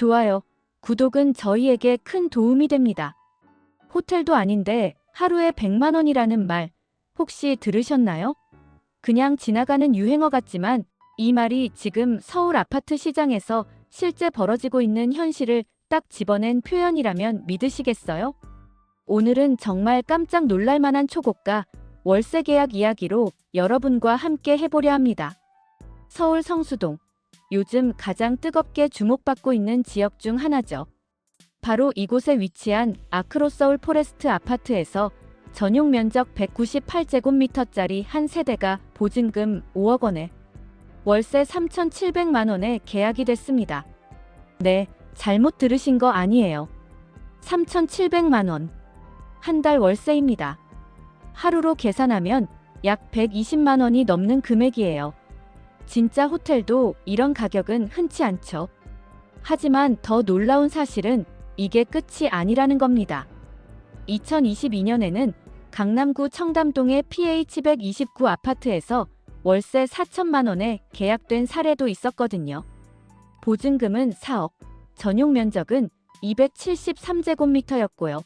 좋아요, 구독은 저희에게 큰 도움이 됩니다. 호텔도 아닌데 하루에 100만 원이라는 말 혹시 들으셨나요? 그냥 지나가는 유행어 같지만 이 말이 지금 서울 아파트 시장에서 실제 벌어지고 있는 현실을 딱 집어낸 표현이라면 믿으시겠어요? 오늘은 정말 깜짝 놀랄 만한 초고가 월세 계약 이야기로 여러분과 함께 해보려 합니다. 서울 성수동, 요즘 가장 뜨겁게 주목받고 있는 지역 중 하나죠. 바로 이곳에 위치한 아크로서울 포레스트 아파트에서 전용 면적 198제곱미터짜리 한 세대가 보증금 5억 원에 월세 3,700만 원에 계약이 됐습니다. 네, 잘못 들으신 거 아니에요. 3,700만 원. 한 달 월세입니다. 하루로 계산하면 약 120만 원이 넘는 금액이에요. 진짜 호텔도 이런 가격은 흔치 않죠. 하지만 더 놀라운 사실은 이게 끝이 아니라는 겁니다. 2022년에는 강남구 청담동의 PH129 아파트에서 월세 4천만 원에 계약된 사례도 있었거든요. 보증금은 4억, 전용 면적은 273제곱미터였고요.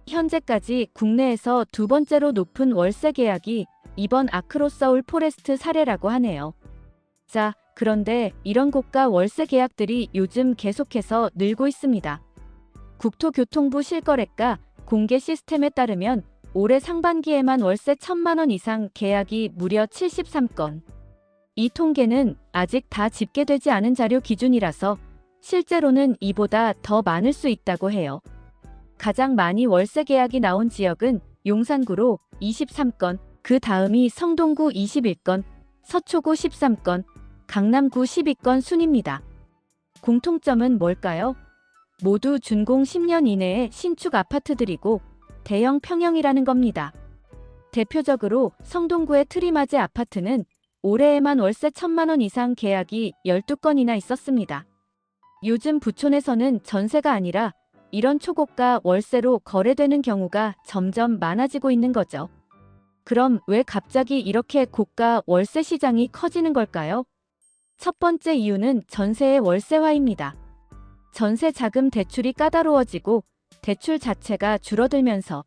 현재까지 국내에서 두 번째로 높은 월세 계약이 이번 아크로서울 포레스트 사례라고 하네요. 자, 그런데 이런 고가 월세 계약들이 요즘 계속해서 늘고 있습니다. 국토교통부 실거래가 공개 시스템에 따르면 올해 상반기에만 월세 1,000만 원 이상 계약이 무려 73건. 이 통계는 아직 다 집계되지 않은 자료 기준이라서 실제로는 이보다 더 많을 수 있다고 해요. 가장 많이 월세 계약이 나온 지역은 용산구로 23건, 그 다음이 성동구 21건, 서초구 13건, 강남구 12건 순입니다. 공통점은 뭘까요? 모두 준공 10년 이내의 신축 아파트들이고 대형 평형이라는 겁니다. 대표적으로 성동구의 트리마제 아파트는 올해에만 월세 1,000만 원 이상 계약이 12건이나 있었습니다. 요즘 부촌에서는 전세가 아니라 이런 초고가 월세로 거래되는 경우가 점점 많아지고 있는 거죠. 그럼 왜 갑자기 이렇게 고가 월세 시장이 커지는 걸까요? 첫 번째 이유는 전세의 월세화입니다. 전세 자금 대출이 까다로워지고 대출 자체가 줄어들면서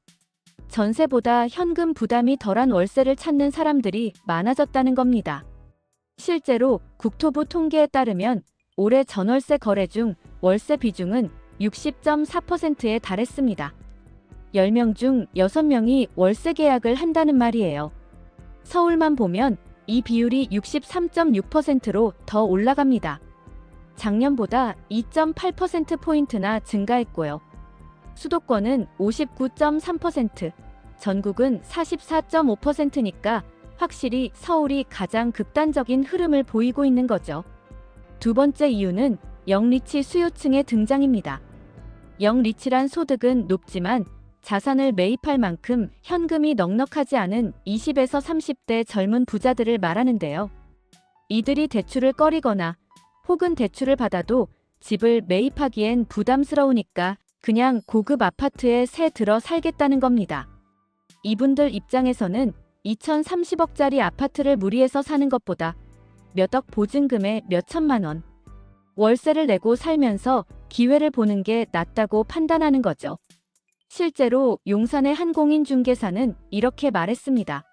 전세보다 현금 부담이 덜한 월세를 찾는 사람들이 많아졌다는 겁니다. 실제로 국토부 통계에 따르면 올해 전월세 거래 중 월세 비중은 60.4%에 달했습니다. 10명 중 6명이 월세 계약을 한다는 말이에요. 서울만 보면 이 비율이 63.6%로 더 올라갑니다. 작년보다 2.8%포인트나 증가했고요. 수도권은 59.3%, 전국은 44.5%니까 확실히 서울이 가장 극단적인 흐름을 보이고 있는 거죠. 두 번째 이유는 영리치 수요층의 등장입니다. 영리치란 소득은 높지만 자산을 매입할 만큼 현금이 넉넉하지 않은 20에서 30대 젊은 부자들을 말하는데요. 이들이 대출을 꺼리거나 혹은 대출을 받아도 집을 매입하기엔 부담스러우니까 그냥 고급 아파트에 새 들어 살겠다는 겁니다. 이분들 입장에서는 2,030억짜리 아파트를 무리해서 사는 것보다 몇 억 보증금에 몇 천만 원 월세를 내고 살면서 기회를 보는 게 낫다고 판단하는 거죠. 실제로 용산의 한 공인중개사는 이렇게 말했습니다.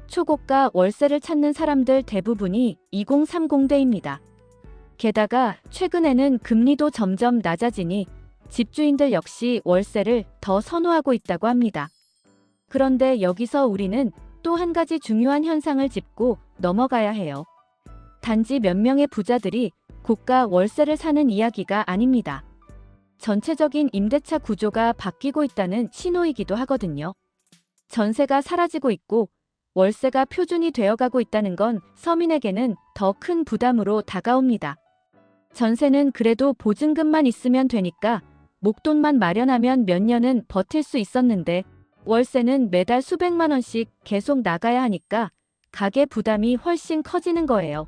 초고가 월세를 찾는 사람들 대부분이 2030대입니다. 게다가 최근에는 금리도 점점 낮아지니 집주인들 역시 월세를 더 선호하고 있다고 합니다. 그런데 여기서 우리는 또 한 가지 중요한 현상을 짚고 넘어가야 해요. 단지 몇 명의 부자들이 고가 월세를 사는 이야기가 아닙니다. 전체적인 임대차 구조가 바뀌고 있다는 신호이기도 하거든요. 전세가 사라지고 있고 월세가 표준이 되어가고 있다는 건 서민에게는 더 큰 부담으로 다가옵니다. 전세는 그래도 보증금만 있으면 되니까 목돈만 마련하면 몇 년은 버틸 수 있었는데 월세는 매달 수백만 원씩 계속 나가야 하니까 가계 부담이 훨씬 커지는 거예요.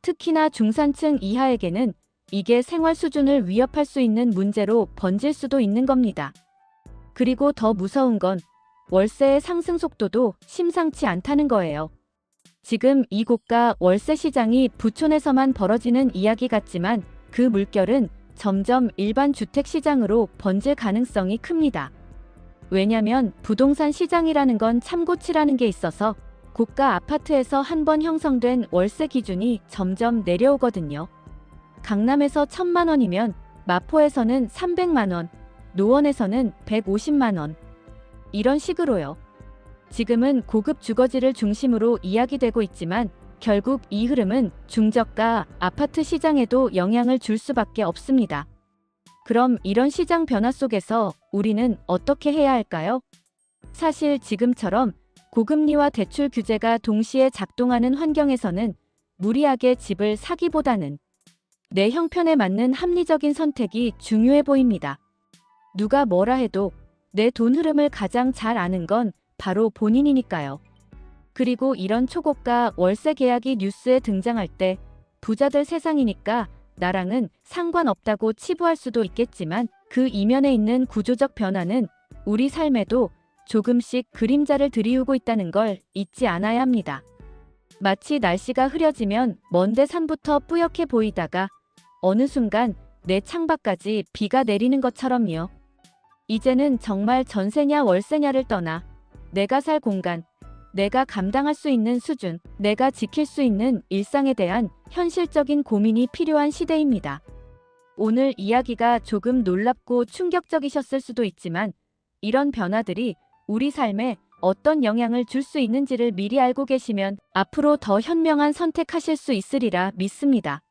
특히나 중산층 이하에게는 이게 생활 수준을 위협할 수 있는 문제로 번질 수도 있는 겁니다. 그리고 더 무서운 건 월세의 상승 속도도 심상치 않다는 거예요. 지금 이 고가 월세 시장이 부촌에서만 벌어지는 이야기 같지만 그 물결은 점점 일반 주택 시장으로 번질 가능성이 큽니다. 왜냐면 부동산 시장이라는 건 참고치라는 게 있어서 고가 아파트에서 한번 형성된 월세 기준이 점점 내려오거든요. 강남에서 1,000만 원이면 마포에서는 300만 원, 노원에서는 150만 원. 이런 식으로요. 지금은 고급 주거지를 중심으로 이야기되고 있지만 결국 이 흐름은 중저가 아파트 시장에도 영향을 줄 수밖에 없습니다. 그럼 이런 시장 변화 속에서 우리는 어떻게 해야 할까요? 사실 지금처럼 고금리와 대출 규제가 동시에 작동하는 환경에서는 무리하게 집을 사기보다는 내 형편에 맞는 합리적인 선택이 중요해 보입니다. 누가 뭐라 해도 내 돈 흐름을 가장 잘 아는 건 바로 본인이니까요. 그리고 이런 초고가 월세 계약이 뉴스에 등장할 때 부자들 세상이니까 나랑은 상관없다고 치부할 수도 있겠지만 그 이면에 있는 구조적 변화는 우리 삶에도 조금씩 그림자를 들이우고 있다는 걸 잊지 않아야 합니다. 마치 날씨가 흐려지면 먼데 산부터 뿌옇게 보이다가 어느 순간 내 창밖까지 비가 내리는 것처럼요. 이제는 정말 전세냐 월세냐를 떠나 내가 살 공간, 내가 감당할 수 있는 수준, 내가 지킬 수 있는 일상에 대한 현실적인 고민이 필요한 시대입니다. 오늘 이야기가 조금 놀랍고 충격적이셨을 수도 있지만 이런 변화들이 우리 삶에 어떤 영향을 줄 수 있는지를 미리 알고 계시면 앞으로 더 현명한 선택하실 수 있으리라 믿습니다.